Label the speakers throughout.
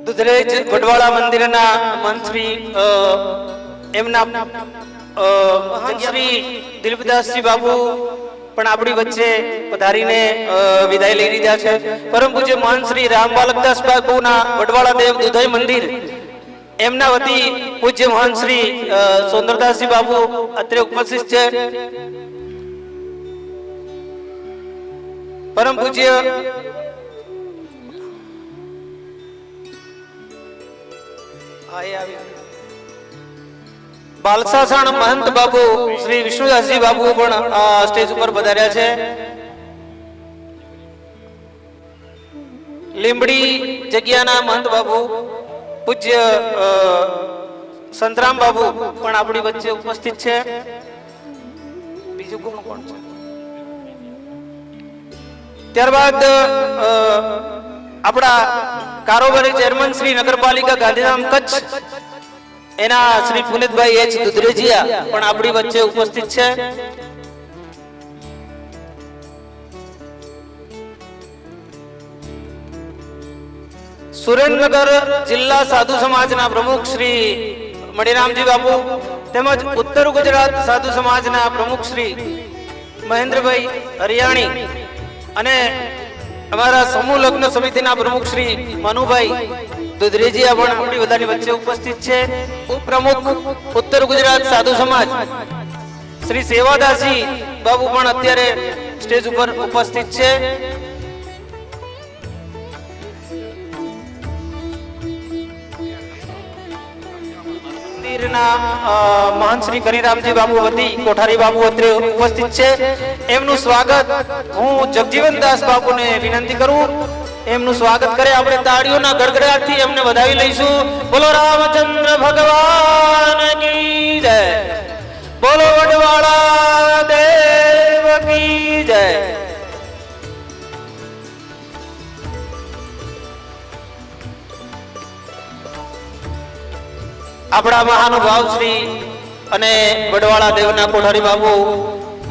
Speaker 1: દુધરેજ વડવાળા મંદિરના મંત્રી એમના શ્રી દિલીપદાસજી બાબુ પણ આપણી વચ્ચે પધારીને વિદાય લઈ લીધા છે. પરમ પૂજ્ય મહાન શ્રી રામબાલકદાસ બાબુના વડવાળા દેવ દુધઈ મંદિર એમના વતી પૂજ્ય મહાન શ્રી સુંદરદાસજી બાબુ અત્રે ઉપસ્થિત છે. પરમ પૂજ્ય બાલસાસણ મહંત બાબુ શ્રી વિષ્ણુદાસજી બાબુ પણ સ્ટેજ ઉપર પધાર્યા છે. લીંબડી જગ્યાના મહંત બાબુ પૂજ્ય સંતરામ બાબુ પણ આપણી વચ્ચે ઉપસ્થિત છે. બીજું કોણ છે? ત્યારબાદ આપણા કારોબારી ચેરમેન શ્રી નગરપાલિકા ગાંધીધામ કચ્છ એના શ્રી પુનિતભાઈ એચ દુધરેજીયા પણ આપણી વચ્ચે ઉપસ્થિત છે. સુરેન્દ્રનગર જિલ્લા સાધુ સમાજના પ્રમુખ શ્રી મણિરામજી બાપુ તેમજ ઉત્તર ગુજરાત સાધુ સમાજના પ્રમુખ શ્રી મહેન્દ્રભાઈ હરિયાણી અને અમારા સમૂહ લગ્ન સમિતિના પ્રમુખ શ્રી મનુભાઈ દુધરેજીયા પણ આપણી બધાની વચ્ચે ઉપસ્થિત છે. ઉપપ્રમુખ ઉત્તર ગુજરાત સાધુ સમાજ શ્રી સેવાદાસજી બાબુ પણ અત્યારે સ્ટેજ ઉપર ઉપસ્થિત છે. મહાન શ્રી કનીરામજી બાબુ વતી કોઠારી બાબુ અત્રે ઉપસ્થિત છે. એમનું સ્વાગત હું જગજીવનદાસ બાપુને વિનંતી કરું એમનું સ્વાગત કરે. આપણે તાળીઓના ગડગડાટથી એમને વધાવી લઈશું. બોલો રામચંદ્ર ભગવાન કી જય, બોલો વડવાળા દેવ કી જય. આપણા મહાનુભાવ શ્રી અને વડવાળા દેવના કોઠારી બાબુ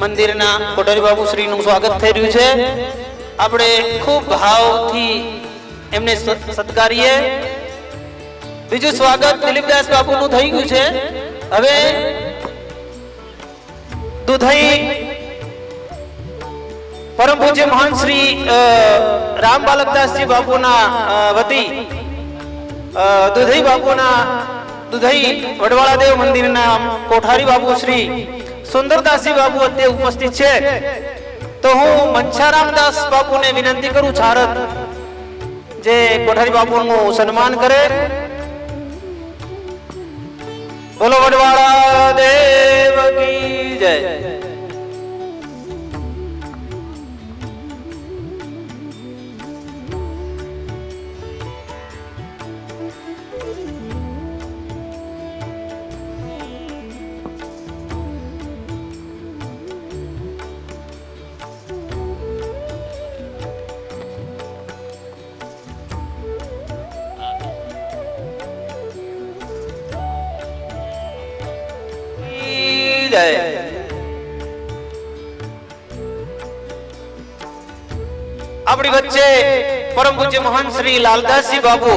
Speaker 1: મંદિરના કોઠારી બાબુ શ્રીનું સ્વાગત થઈ રહ્યું છે. આપણે ખૂબ ભાવથી એમને સત્કારીએ. બીજું સ્વાગત દિલીપદાસ બાપુનું થઈ ગયું છે. હવે દુધઈ પરમ પૂજ્ય મહાન શ્રી રામબાલકદાસજી બાપુના વતી દુધઈ બાપુના દુધઈ વડવાળા દેવ મંદિરના કોઠારી બાબુ શ્રી સુંદરદાસજી બાબુ અત્યારે ઉપસ્થિત છે. તો હું મચ્છારામદાસ બાપુને વિનંતી કરું છારદ જે કોઠારી બાપુનું સન્માન કરે. બોલો વડવાળા દેવ કી જય. આપણી વચ્ચે પરમ પૂજ્ય મહાન શ્રી લાલદાસજી બાબુ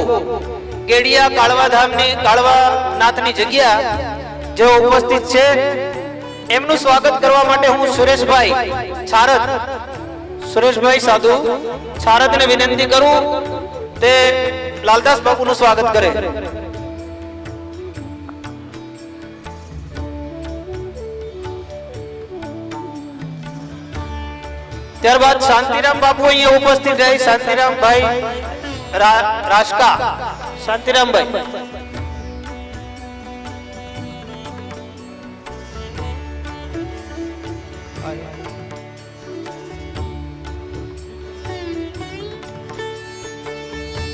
Speaker 1: કેડિયા કાળવા ધામની કાળવા નાથની જગ્યા જેઓ ઉપસ્થિત છે. એમનું સ્વાગત કરવા માટે હું સુરેશભાઈ છારદ સુરેશભાઈ સાધુ છારદને વિનંતી કરું તે લાલદાસ બાપુનું સ્વાગત કરે. ત્યારબાદ શાંતિરામ બાપુ અહીંયા ઉપસ્થિત રહી. શાંતિરામભાઈ રાષ્કા શાંતિરામભાઈ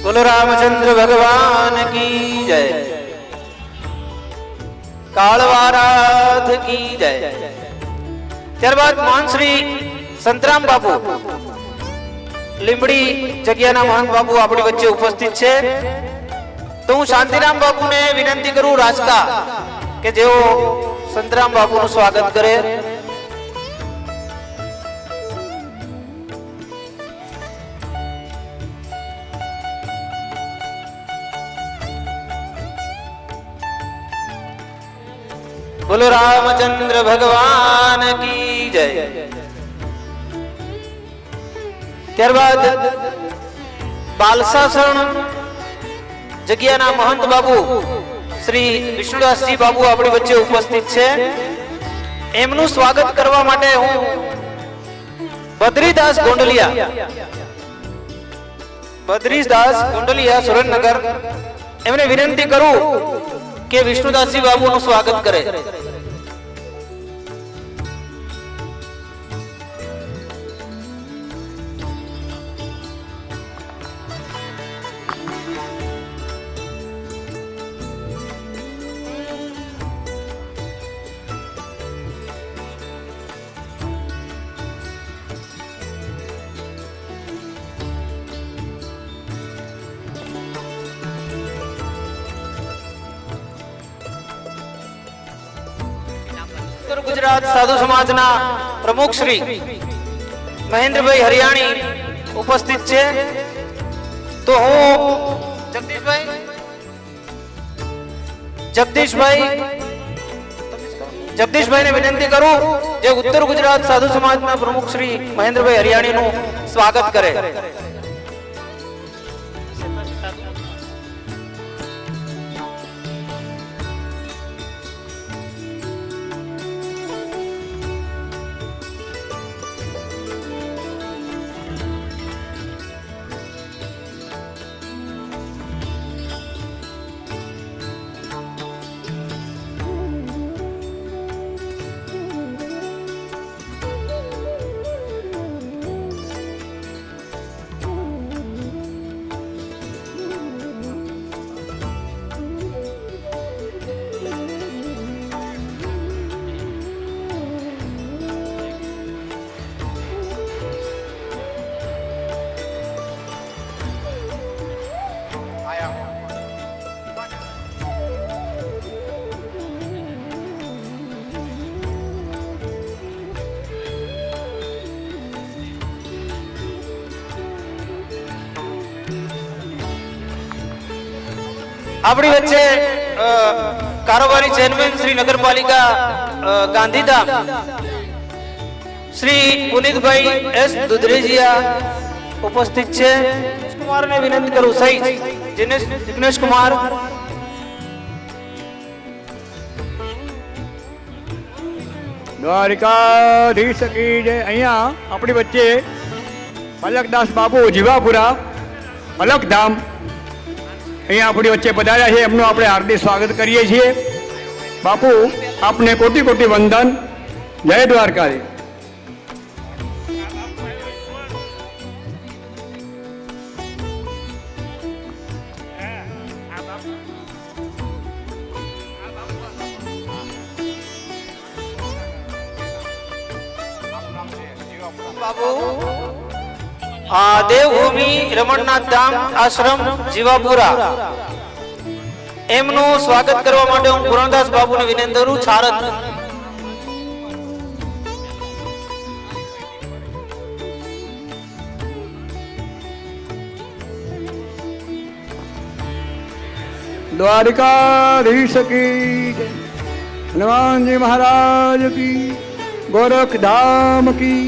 Speaker 1: બોલો રામચંદ્ર ભગવાન કી જય, કાળવારાધ કી જય. ત્યારબાદ મહાન શ્રી સંતરામ બાપુ લીંબડી જગ્યાના મહાન બાપુ આપણી વચ્ચે ઉપસ્થિત છે. તો હું શાંતિરામ બાપુને વિનંતી કરું રાજકા કે જેઓ સંતરામ બાપુનું સ્વાગત કરે. બોલો રામચંદ્ર ભગવાન કી જય. ત્યારબાદ બાલસાસણ જગ્યાના મહંત બાબુ શ્રી વિષ્ણુદાસજી બાબુ આપણી વચ્ચે ઉપસ્થિત છે. એમનું સ્વાગત કરવા માટે હું બદ્રીદાસ ગોંડલિયા સુરેન્દ્રનગર એમને વિનંતી કરું કે વિષ્ણુદાસજી બાબુનું સ્વાગત કરે. ઉત્તર ગુજરાત સાધુ સમાજના પ્રમુખ શ્રી મહેન્દ્રભાઈ હરિયાણી ઉપસ્થિત છે. તો હું જગદીશભાઈને વિનંતી કરું જે ઉત્તર ગુજરાત સાધુ સમાજના પ્રમુખ શ્રી મહેન્દ્રભાઈ હરિયાણીનું સ્વાગત કરે. આપણી વચ્ચે કારોબારી ચેરમેન શ્રી નગરપાલિકા ગાંધીધામ શ્રી પુનિતભાઈ એસ દુધરેજીયા ઉપસ્થિત છે. કુમારને વિનંતી કરું સહિત જિગ્નેશ કુમાર.
Speaker 2: દ્વારિકાધીશ કી જય. અહીંયા આપણી વચ્ચે અલકદાસ બાબુ જીવાપુરા અલકધામ અહીંયા આપણી વચ્ચે પધાર્યા છે. એમનું આપણે હાર્દિક સ્વાગત કરીએ છીએ. બાપુ આપને કોટી કોટી વંદન. જય દ્વારકાધીશ.
Speaker 1: બાબુ દેવભૂમિ રમણનાથ ધામ આશ્રમ જીવાપુરા એમનું સ્વાગત કરવા માટે હું પૂર્ણદાસ બાબુને વિનંતી કરું. છારદ
Speaker 2: દ્વારિકાધીશ કી જય. હનુમાનજી મહારાજ કી. ગોરખ ધામ કી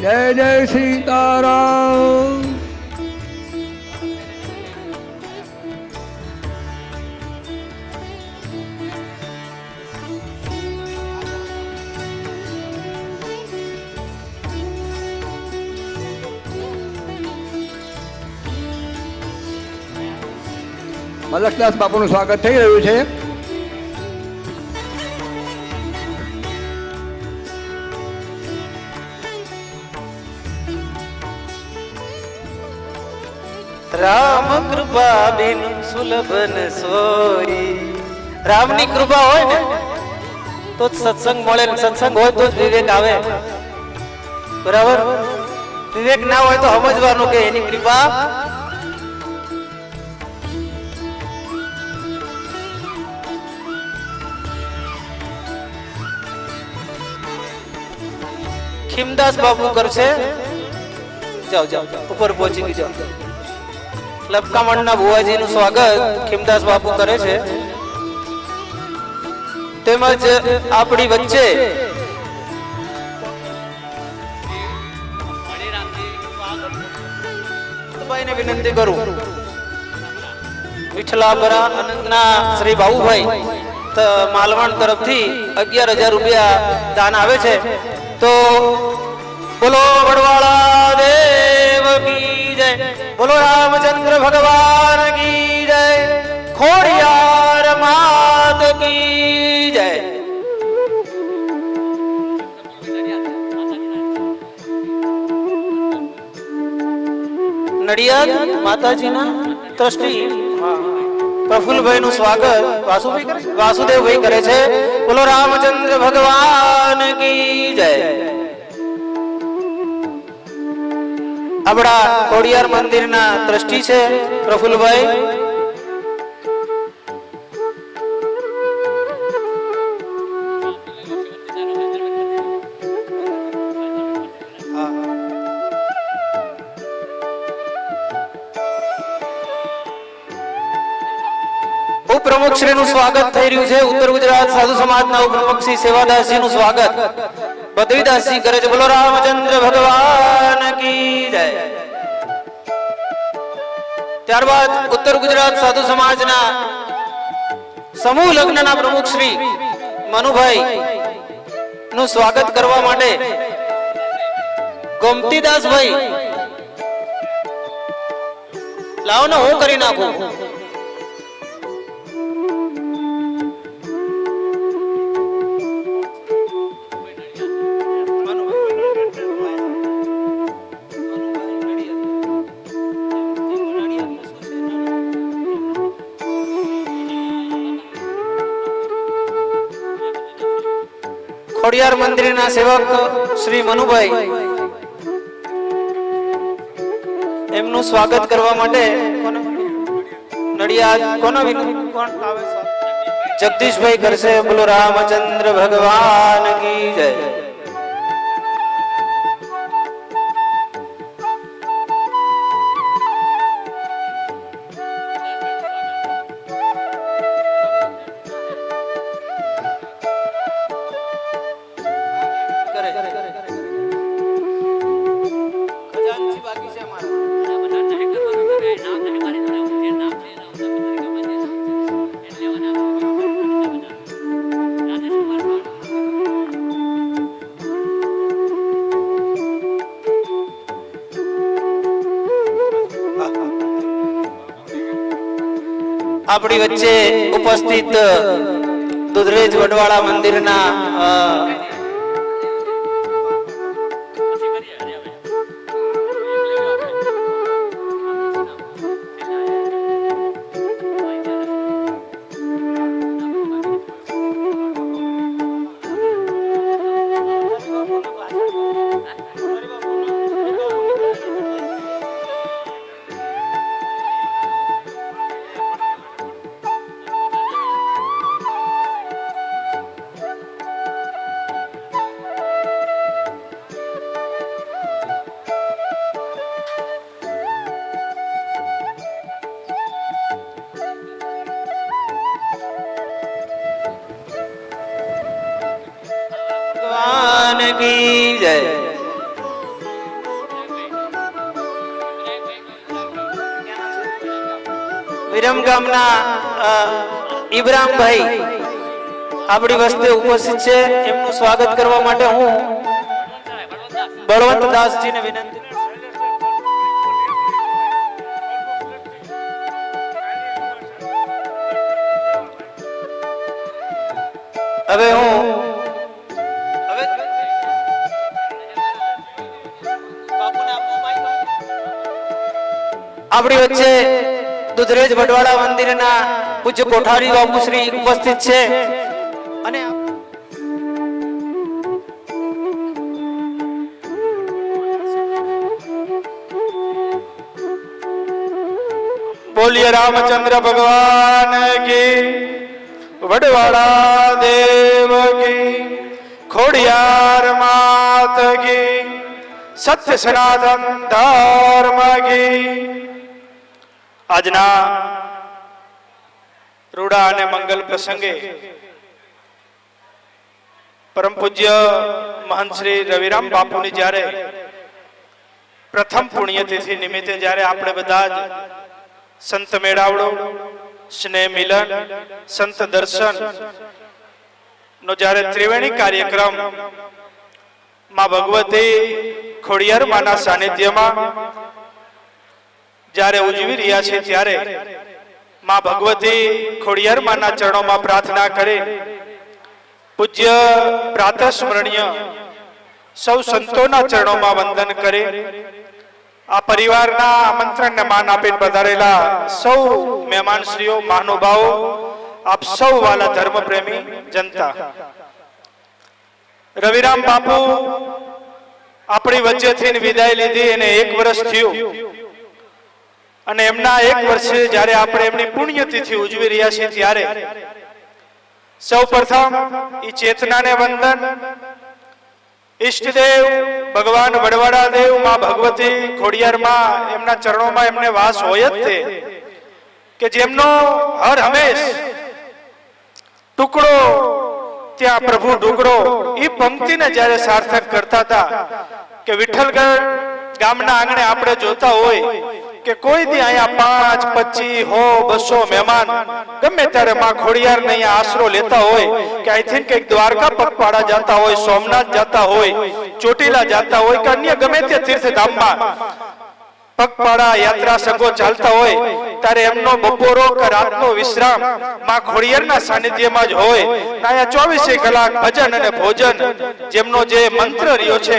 Speaker 2: જય. જય સીતારામ. મલકદાસ બાપુનું સ્વાગત થઈ રહ્યું છે.
Speaker 1: રામ કૃપા બિન સુલભન સોઈ. રામની કૃપા હોય ને તો જ સત્સંગ મળે. સત્સંગ હોય તો જ વિવેક આવે. બરાબર. વિવેક ના હોય તો સમજવાનું કે એની કૃપા ખીમદાસ બાબુ કરશે. જાઓ જાઓ ઉપર પહોંચી જાઓ. લપકામણના ભુવાજીનું સ્વાગત ખીમદાસ બાપુ કરે છે. તેમજ આપણી વચ્ચે ભાઈને વિનંતી કરું, વિઠલાપરા અનંતના શ્રી બાબુભાઈ માલવણ તરફથી 11,000 રૂપિયા દાન આવે છે. તો બોલો વડવાળા દેવ કી જય, બોલો રામચંદ્ર ભગવાન કી જય, ખોડિયાર માત કી જય. નડિયાદ માતાજીના ટ્રસ્ટી પ્રફુલભાઈ નું સ્વાગત વાસુદેવભાઈ કરે છે. બોલો રામચંદ્ર ભગવાન કી જય. આપણા ખોડિયાર મંદિરના ટ્રસ્ટી છે પ્રફુલભાઈ. ઉપપ્રમુખ શ્રી નું સ્વાગત થઈ રહ્યું છે. ઉત્તર ગુજરાત સાધુ સમાજના ઉપપ્રમુખ શ્રી સેવાદાસજી નું સ્વાગત બદ્રીદાસજી કરે છે. બોલો રામચંદ્ર ભગવાન કી જય. ત્યારબાદ ઉત્તર ગુજરાત સાધુ સમાજના સમૂહ લગ્નના પ્રમુખ શ્રી મનુભાઈ નું સ્વાગત કરવા માટે ગોમતીદાસભાઈ લાવો ને હું કરી નાખું. ખોડિયાર મંદિરના સેવક શ્રી મનુભાઈ એમનું સ્વાગત કરવા માટે નડિયાદ કોણ આવે? જગદીશભાઈ કરશે. બોલો રામચંદ્ર ભગવાન કી જય. આપણી વચ્ચે ઉપસ્થિત દુધરેજ વડવાળા મંદિરના ભગવાન કી જય. વિરમ ગામના ઇબ્રાહીમભાઈ આપણી વસ્તે ઉપસ્થિત છે. એમનું સ્વાગત કરવા માટે હું બળવંતદાસજીને વિનંતી. હવે હું આપણી વચ્ચે દુધરેજ વડવાળા મંદિરના પૂજ્ય કોઠારી બાપુ શ્રી ઉપસ્થિત છે અને બોલીએ રામચંદ્ર ભગવાન કી, વડવાળા દેવ કી, ખોડિયાર માત કી, સત્ય સનાતન ધર્મ કી. આજના રૂડા અને મંગલ પ્રસંગે
Speaker 3: પરમ પૂજ્ય મહંત શ્રી રવિરામ બાપુની જ્યારે પ્રથમ પુણ્યતિથિ નિમિત્તે જ્યારે આપણે બધા જ સંત મેળાવડો, સ્નેહ મિલન, સંત દર્શન નો જ્યારે ત્રિવેણી કાર્યક્રમ માં ભગવતી ખોડિયાર માના સાનિધ્યમાં જ્યારે ઉજવી રહ્યા છે ત્યારે માં ભગવતી ખોડિયાર માના ચરણોમાં પ્રાર્થના કરી પૂજ્ય પ્રાતઃસ્મરણીય સૌ સંતોના ચરણોમાં વંદન કરી આ પરિવારના આમંત્રણને માન આપીને પધારેલા સૌ મહેમાનશ્રીઓ, મહાનુભાવો, આપ સૌ વાલા ધર્મપ્રેમી જનતા, રવિરામ બાપુ આપણી વચ્ચેથી વિદાય લીધી અને 1 વર્ષ થયું અને એમના 1 વર્ષે જ્યારે આપણે એમની પુણ્યતિથિ ઉજવી રહ્યા છીએ ત્યારે સૌ પ્રથમ ઈ ચેતનાને વંદન, ઈષ્ટદેવ ભગવાન વડવાડા દેવ માં ભગવતી ખોડિયારમાં એમના ચરણોમાં એમને વાસ હોય જ તે કે જેમનો હર હંમેશ ટુકડો ત્યાં પ્રભુ ઢુકડો એ પંક્તિને જ્યારે સાર્થક કરતા હતા કે વિઠ્ઠલગઢ ગામના આંગણે આપણે જોતા હોય કે કોઈ દી અહીંયા 5, 25, 100, 200 મહેમાન ગમે ત્યારે માં ખોડિયારને અહીંયા આશરો લેતા હોય કે અહીંથી કંઈક દ્વારકા પગપાળા જતા હોય, સોમનાથ જતા હોય, ચોટીલા જતા હોય કે અન્ય ગમે તે તીર્થધામમાં પગપાળા યાત્રા સંઘો ચાલતા હોય ત્યારે એમનો બપોરો કે રાતનો વિશ્રામ માં ખોડિયારના સાનિધ્યમાં જ હોય. અહીંયા 24 કલાક ભજન અને ભોજન જેમનો જે મંત્ર રહ્યો છે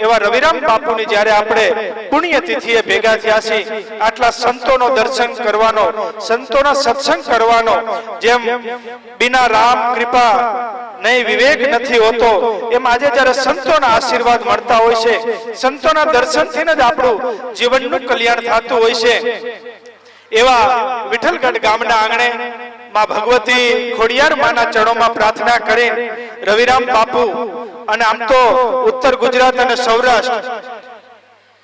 Speaker 3: એવા રવિરામ બાપુની જ્યારે આપણે પુણ્યતિથિએ ભેગા થયા છીએ, આટલા સંતોનો દર્શન કરવાનો, સંતોના સત્સંગ કરવાનો, જેમ બિના રામ કૃપા નહીં વિવેક નથી હોતો એમ આજે જ્યારે સંતોના આશીર્વાદ મળતા હોય છે, સંતોના દર્શનથી જ આપણું જીવનનું કલ્યાણ થતું હોય છે. એવા વિઠ્ઠલગઢ ગામના આંગણે માં ભગવતી ખોડિયાર માના ચરણોમાં પ્રાર્થના કરી રવિરામ બાપુ અને આમ તો ઉત્તર ગુજરાત અને સૌરાષ્ટ્ર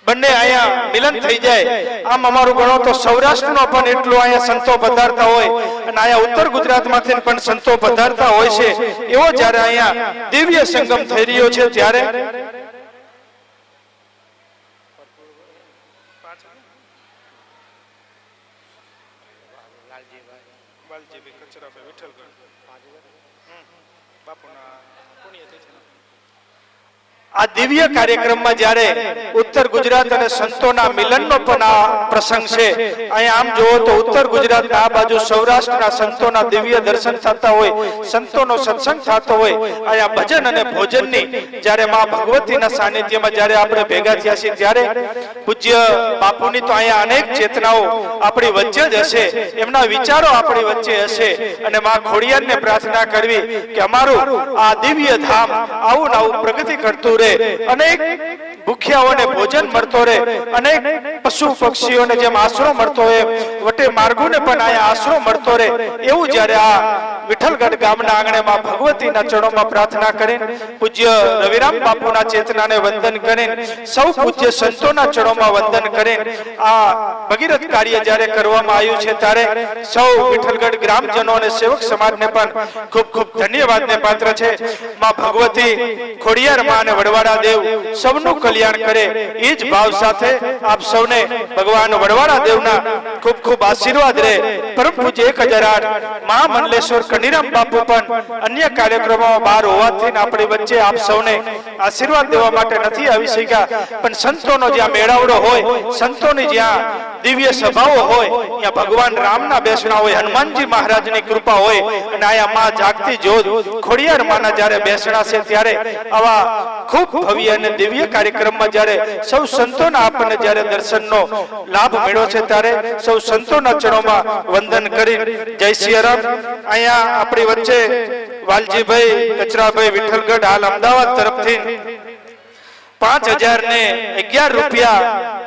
Speaker 3: બંને અહીંયા મિલન થઈ જાય. આમ અમારું ગણો તો સૌરાષ્ટ્રનો પણ એટલો અહીંયા સંતો પધારતા હોય અને અહીંયા ઉત્તર ગુજરાતમાંથી પણ સંતો પધારતા હોય છે. એવો જ્યારે અહીંયા દિવ્ય સંગમ થઈ રહ્યો છે ત્યારે આ દિવ્ય કાર્યક્રમમાં જ્યારે ઉત્તર ગુજરાત અને સંતોના મિલનનો પણ આ પ્રસંગ છે. અહીંયા આમ જોવો તો ઉત્તર ગુજરાતના આ બાજુ સૌરાષ્ટ્રના સંતોના દિવ્ય દર્શન થતા હોય, સંતોનો સત્સંગ થતો હોય, અહીંયા ભજન અને ભોજનની જ્યારે માં ભગવતીના સાનિધ્યમાં જ્યારે આપણે ભેગા થયા છીએ ત્યારે પૂજ્ય બાપુની તો અહીંયા અનેક ચેતનાઓ આપણી વચ્ચે જ હશે, એમના વિચારો આપણી વચ્ચે હશે અને માં ખોડિયારને પ્રાર્થના કરવી કે અમારું આ દિવ્ય ધામ આવું ને આવું પ્રગતિ કરતું રહે, અનેક ભૂખ્યાઓને ભોજન મળતો રહે, અનેક પશુ પક્ષીઓને જેમ આશરો મળતો હોય વટે માર્ગોને પણ અહીંયા આશરો મળતો રહે. એવું જ્યારે આ વિઠ્ઠલગઢ ગામના આંગણેમાં ભગવતીના ચરણોમાં પ્રાર્થના કરીને પૂજ્ય રવિરામ બાપુના ચેતનાને વંદન કરીને સૌ પૂજ્ય સંતોના ચરણોમાં વંદન કરીને આ ભગીરથ કાર્ય જ્યારે કરવામાં આવ્યું છે ત્યારે સૌ વિઠ્ઠલગઢ ગ્રામજનો અને સેવક સમાજને પણ ખૂબ ખૂબ ધન્યવાદને પાત્ર છે. માં ભગવતી ખોડિયાર માં અને વડવાડા દેવ સૌનું કલ્યાણ કરે એ જ ભાવ સાથે આપ સૌને ભગવાન વડવાડા દેવના ખૂબ ખૂબ આશીર્વાદ રહે. પરમ પૂજ્ય 1008 મહામંડલેશ્વર કનીરામ બાપુ પણ અન્ય કાર્યક્રમોમાં બહાર હોવાથી આપણી વચ્ચે આપ સૌને આશીર્વાદ દેવા માટે નથી આવી શક્યા, પણ સંતોનો જ્યાં મેળાવડો હોય, સંતોની જ્યાં દિવ્ય સભાઓ હોય, ત્યાં ભગવાન રામના બેસણા હોય, હનુમાનજી મહારાજની કૃપા હોય અને આયા માં જાગતી જ્યોત ખોડિયાર માના જ્યારે બેસણા છે ત્યારે આવા ખૂબ ભવ્ય અને દિવ્ય કાર્યક્રમમાં જ્યારે સૌ સંતોના આપણને જ્યારે દર્શનનો લાભ મળ્યો છે ત્યારે સૌ સંતોના ચરણોમાં વંદન કરી જય સિયા રામ. અહીંયા આપણી વચ્ચે વાલજીભાઈ કચરાભાઈ વિઠ્ઠલગઢ હાલ અમદાવાદ તરફથી 5011 રૂપિયા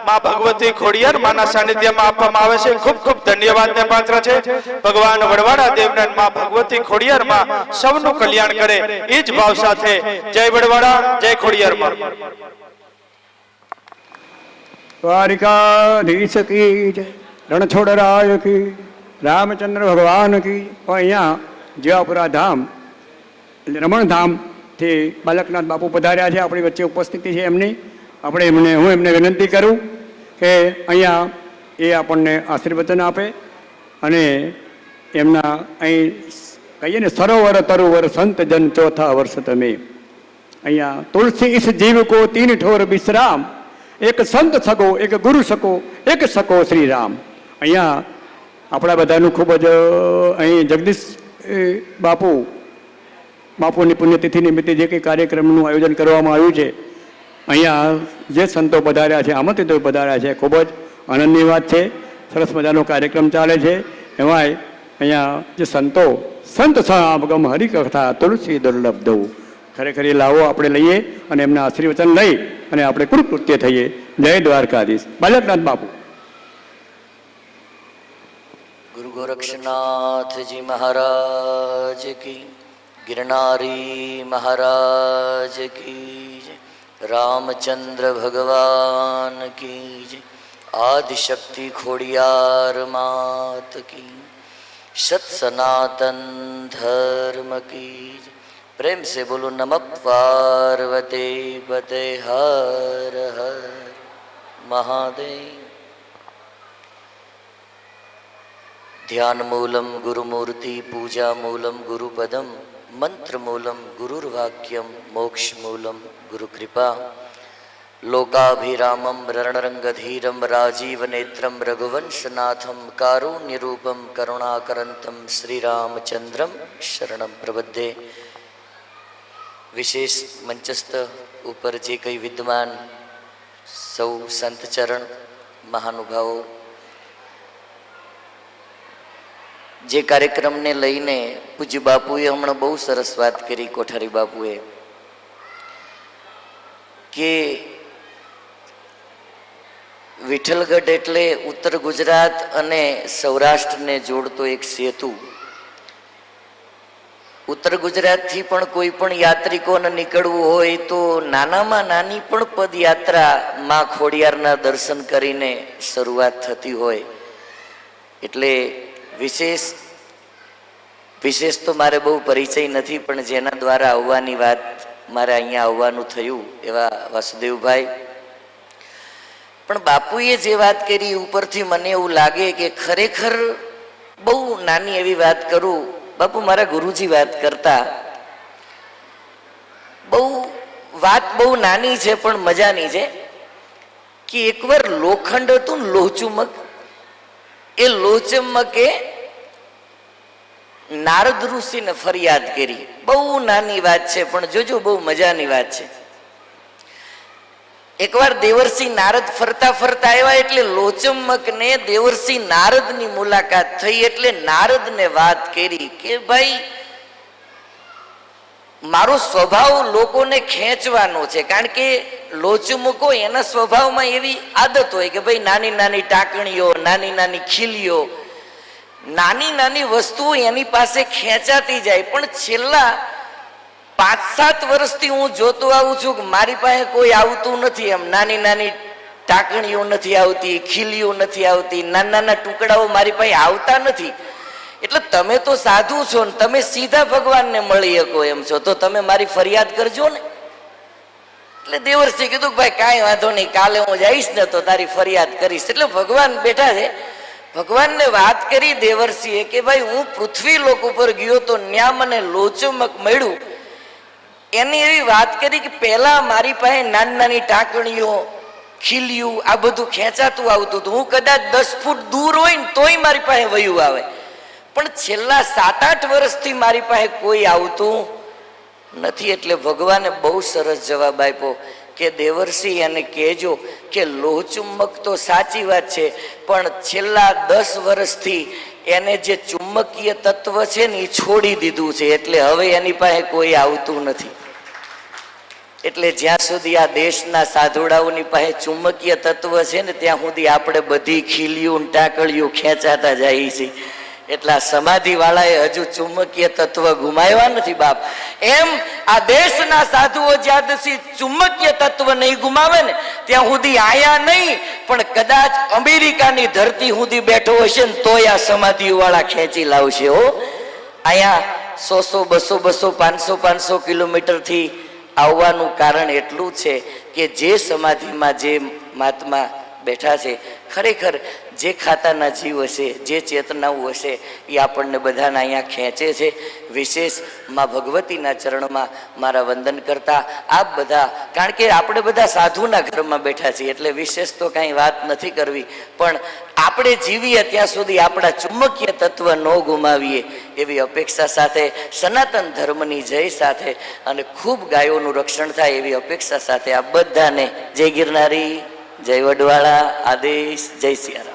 Speaker 3: માં ભગવતી ખોડિયાર માના સાનિધ્યમાં આપવામાં આવે છે. ખૂબ ખૂબ ધન્યવાદને પાત્ર છે. ભગવાન વડવાડા દેવને માં ભગવતી ખોડિયાર માં સૌનું કલ્યાણ કરે એ જ ભાવ સાથે જય વડવાડા, જય ખોડિયાર માં.
Speaker 2: દ્વારિકાધીશ કી જય, રણછોડરાય કી, રામચંદ્ર ભગવાન કી. અહીંયા જીવાપુરા ધામ એટલે રમણ ધામ થી બાલકનાથ બાપુ પધાર્યા છે, આપણી વચ્ચે ઉપસ્થિતિ છે એમની. હું એમને વિનંતી કરું કે અહીંયા એ આપણને આશીર્વચન આપે અને એમના અહીં કહીએ ને સરોવર તરુવર સંત જન ચોથા વર્ષ તમે. અહીંયા તુલસી ઇસ જીવ કો તીન ઠોર વિશ્રામ, એક સંત સકો, એક ગુરુ સકો, એક સકો શ્રી રામ. અહીંયા આપણા બધાનું ખૂબ જ અહીં જગદીશ બાપુની પુણ્યતિથિ નિમિત્તે જે કંઈ કાર્યક્રમનું આયોજન કરવામાં આવ્યું છે, અહીંયા જે સંતો પધાર્યા છે, આમંત્રિતો પધાર્યા છે, ખૂબ જ આનંદની વાત છે. સરસ મજાનો કાર્યક્રમ ચાલે છે. એમાંય અહીંયા જે સંત સામગમ હરિકથા તુલસી દુર્લભ દઉં, ખરેખર એ લાવો આપણે લઈએ અને એમના આશીર્વચન લઈ અને આપણે કૃતકૃત્ય થઈએ. જય દ્વારકાધીશ. બાલકનાથ બાપુ.
Speaker 4: गुरु गोरक्षनाथ जी महाराज की, गिरनारी महाराज की जय, रामचंद्र भगवान की जय, आदिशक्ति खोड़ियार मात की, सत सनातन धर्म की जय. प्रेम से बोलो नमः पार्वते पते हर हर महादेव. ध्यान मूलम गुरुमूर्ति, पूजा मूलम गुरुपदम, मंत्र मूलम गुरुर्वाक्यम, मोक्ष मूलम गुरुकृपा. लोकाभिरामम रणरंगधीरम राजीव नेत्रम रघुवंशनाथम कारुण्यरूपम करुणाकरंतम श्रीरामचंद्रम शरणम प्रबद्धे. विशेष मंचस्थ ऊपर जे कई विद्यमान सौ संत चरण महानुभावों જે કાર્યક્રમને લઈને પૂજ્ય બાપુએ હમણાં બહુ સરસ વાત કરી, કોઠારી બાપુએ, કે વિઠ્ઠલગઢ એટલે ઉત્તર ગુજરાત અને સૌરાષ્ટ્રને જોડતો એક સેતુ. ઉત્તર ગુજરાતથી પણ કોઈ પણ યાત્રિકોને નીકળવું હોય તો નાનામાં નાની પણ પદયાત્રા માં ખોડિયારના દર્શન કરીને શરૂઆત થતી હોય. એટલે વિશેષ તો મારે બહુ પરિચય નથી, પણ જેના દ્વારા આવવાની વાત, મારે અહીંયા આવવાનું થયું એવા વાસુદેવભાઈ. પણ બાપુએ જે વાત કરી ઉપરથી મને એવું લાગે કે ખરેખર બહુ નાની એવી વાત કરું. બાપુ મારા ગુરુજી વાત કરતા, વાત બહુ નાની છે પણ મજાની છે, કે એકવાર લોખંડ હતું ને લોહચુમક, એ લોચમકે નારદ ઋષિને ફરિયાદ કરી. બહુ નાની વાત છે પણ જોજો બહુ મજાની વાત છે. એકવાર દેવર્ષિ નારદ ફરતા ફરતા આવ્યા એટલે લોચમકને દેવર્ષિ નારદની મુલાકાત થઈ. એટલે નારદને વાત કરી કે ભાઈ મારો સ્વભાવ લોકોને ખેંચવાનો છે, કારણ કે લોચમકો એના સ્વભાવમાં એવી આદત હોય કે ભાઈ નાની નાની ટાંકણીઓ, નાની નાની ખીલીઓ, નાની નાની વસ્તુઓ એની પાસે ખેંચાતી જાય. પણ છેલ્લા 5-7 વર્ષથી હું જોતો આવું છું કે મારી પાસે કોઈ આવતું નથી. એમ નાની નાની ટાંકણીઓ નથી આવતી, ખીલીઓ નથી આવતી, નાના નાના ટુકડાઓ મારી પાસે આવતા નથી. એટલે તમે તો સાધુ છો ને તમે સીધા ભગવાનને મળી શકો એમ છો, તો તમે મારી ફરિયાદ કરજો ને. એટલે દેવર્ષિ કીધું કે ભાઈ કાંઈ વાંધો નહીં, કાલે હું જઈશ ને તો તારી ફરિયાદ કરીશ. એટલે ભગવાન બેઠા છે, ભગવાનને વાત કરી દેવર્ષિએ કે ભાઈ હું પૃથ્વી લોક ઉપર ગયો તો ન્યા મને લોચમક મળ્યું. એની એવી વાત કરી કે પહેલા મારી પાસે નાની નાની ટાંકણીઓ, ખીલ્યું, આ બધું ખેંચાતું આવતું હતું. હું કદાચ 10 ફૂટ દૂર હોય ને તોય મારી પાસે વયું આવે, પણ છેલ્લા 7-8 વર્ષથી મારી પાસે કોઈ આવતું નથી. એટલે ભગવાને બહુ સરસ જવાબ આપ્યો કે દેવર્ષિ એને કહેજો કે લોહચુંબક તો સાચી વાત છે, પણ છેલ્લા 10 વર્ષથી એને જે ચુંબકીય તત્વ છે ને એ છોડી દીધું છે, એટલે હવે એની પાસે કોઈ આવતું નથી. એટલે જ્યાં સુધી આ દેશના સાધુડાઓની પાસે ચુંબકીય તત્વ છે ને ત્યાં સુધી આપણે બધી ખીલીઓ ટાંકળીઓ ખેંચાતા જઈએ છીએ. એટલા સમાધિ વાળાએ હજુ ચુંબકીય તત્વ ગુમાવ્યા નથી બાપ. એમ આ દેશના સાધુઓ જ્યાં સુધી ચુંબકીય તત્વ નહીં ગુમાવે ને ત્યાં સુધી આયા નહીં, પણ કદાચ અમેરિકાની ધરતી સુધી બેઠો હશે ને તોય આ સમાધિ વાળા ખેંચી લાવશે. હો અહીંયા 100 200 500 કિલોમીટરથી આવવાનું કારણ એટલું છે કે જે સમાધિમાં જે મહાત્મા બેઠા છે, ખરેખર જે ખાતાના જીવ હશે, જે ચેતનાઓ હશે, એ આપણને બધાને અહીંયા ખેંચે છે. વિશેષ માં ભગવતીના ચરણમાં મારા વંદન કરતા આપ બધા, કારણ કે આપણે બધા સાધુના ઘરમાં બેઠા છીએ એટલે વિશેષ તો કાંઈ વાત નથી કરવી, પણ આપણે જીવીએ ત્યાં સુધી આપણા ચુંબકીય તત્વ ન ગુમાવીએ એવી અપેક્ષા સાથે, સનાતન ધર્મની જય સાથે અને ખૂબ ગાયોનું રક્ષણ થાય એવી અપેક્ષા સાથે આ બધાને જય ગિરનારી, જય વડવાળા, આદેશ, જય સિયારામ.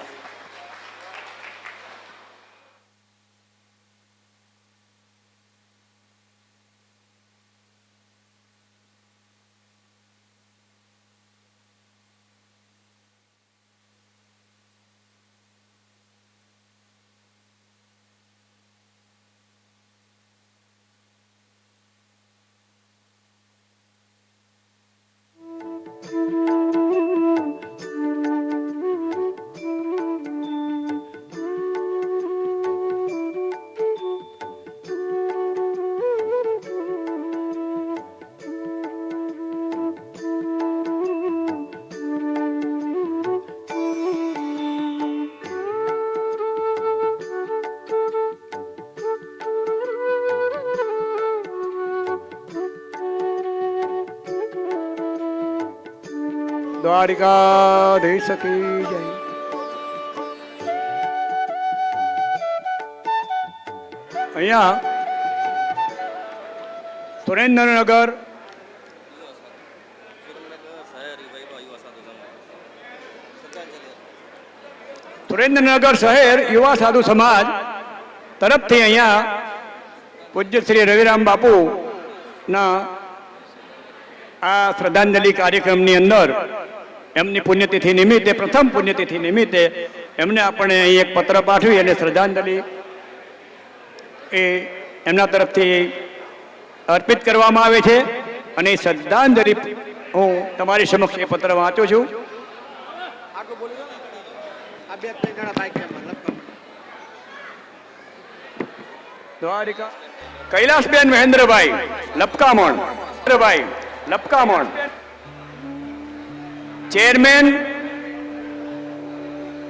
Speaker 2: દ્વારિકાધીશ કી જય. અહીંયા સુરેન્દ્રનગર શહેર યુવા સાધુ સમાજ તરફથી અહીંયા પૂજ્ય શ્રી રવિરામ બાપુ ના આ શ્રદ્ધાંજલિ કાર્યક્રમની અંદર એમની પુણ્યતિથિ નિમિત્તે, પ્રથમ પુણ્યતિથિ નિમિત્તે એમને આપણે અહીં એક પત્ર પાઠવી અને શ્રદ્ધાંજલિ એ એમના તરફથી અર્પિત કરવામાં આવે છે. અને એ શ્રદ્ધાંજલિ હું તમારી સમક્ષ એ પત્ર વાંચું છું. દ્વારિકા કૈલાસબેન મહેન્દ્રભાઈ લપકામણ, ચેરમેન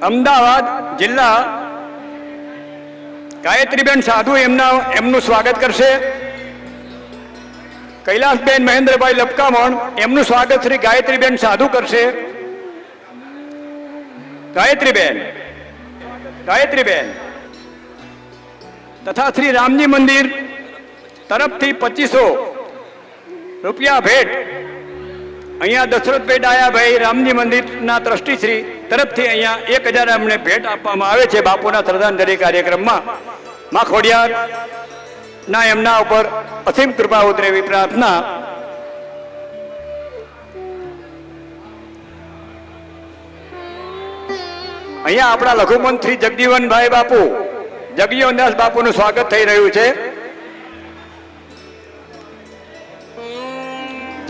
Speaker 2: અમદાવાદ જિલ્લા, ગાયત્રીબેન સાધુ એમનું સ્વાગત કરશે. કૈલાસબેન મહેન્દ્રભાઈ લપકામણ એમનું સ્વાગત શ્રી ગાયત્રીબેન સાધુ કરશે. ગાયત્રીબેન તથા શ્રી રામજી મંદિર તરફથી 2500 રૂપિયા ભેટ અહીંયા દશરથભાઈ ડાયાભાઈ રામજી મંદિરના ટ્રસ્ટીશ્રી તરફથી અહીંયા 1000 અમને ભેટ આપવામાં આવે છે બાપુના શ્રદ્ધાંજલિ કાર્યક્રમમાં. માં ખોડિયાર ના એમના ઉપર અસીમ કૃપા ઉતરે એવી પ્રાર્થના. અહીંયા આપણા લઘુમંત્રી જગજીવનભાઈ બાપુ, જગજીવનદાસ બાપુનું સ્વાગત થઈ રહ્યું છે.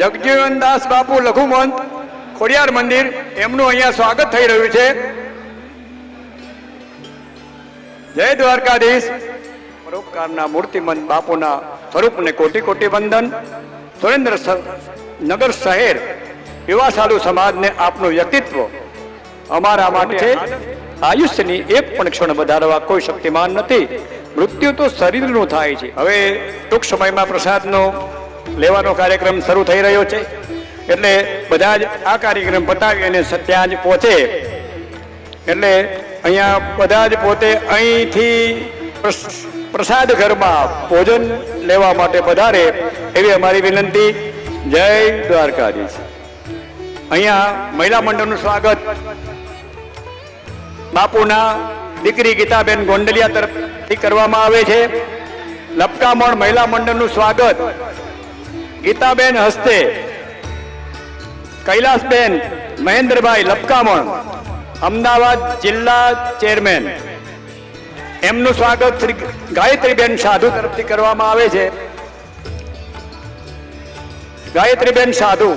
Speaker 2: જગજીવનદાસ બાપુ લઘુમંત ખોડિયાર મંદિર, એમનું અહીંયા સ્વાગત થઈ રહ્યું છે. જય દ્વારકાધીશ. પરોપકારના મૂર્તિમંત બાપુના સ્વરૂપને કોટી કોટી વંદન. સુરેન્દ્રનગર શહેર યુવા સાધુ સમાજને આપનું વ્યક્તિત્વ અમારા માટે છે. આયુષ્યની એક પણ ક્ષણ વધારવા કોઈ શક્તિમાન નથી. મૃત્યુ તો શરીરનું થાય છે. હવે ટૂંક સમયમાં પ્રસાદનો લેવાનો કાર્યક્રમ શરૂ થઈ રહ્યો છે એટલે બધા જ આ કાર્યક્રમ પતાવી અને ત્યાં જ પહોંચે એટલે અહીંયા બધા જ પોતે અહીંથી પ્રસાદ ઘરમાં ભોજન લેવા માટે પધારે એવી અમારી વિનંતી. જય દ્વારકાધીશ. અહીંયા મહિલા મંડળનું સ્વાગત બાપુના દીકરી ગીતાબેન ગોંડલિયા તરફથી કરવામાં આવે છે. લપકામણ મહિલા મંડળનું સ્વાગત ગીતાબેન હસ્તે કૈલાસબેન મહેન્દ્રભાઈ લપકામણ, અમદાવાદ જિલ્લા ચેરમેન, એમનું સ્વાગત શ્રી ગાયત્રીબેન સાધુ તરફથી કરવામાં આવે છે. ગાયત્રીબેન સાધુ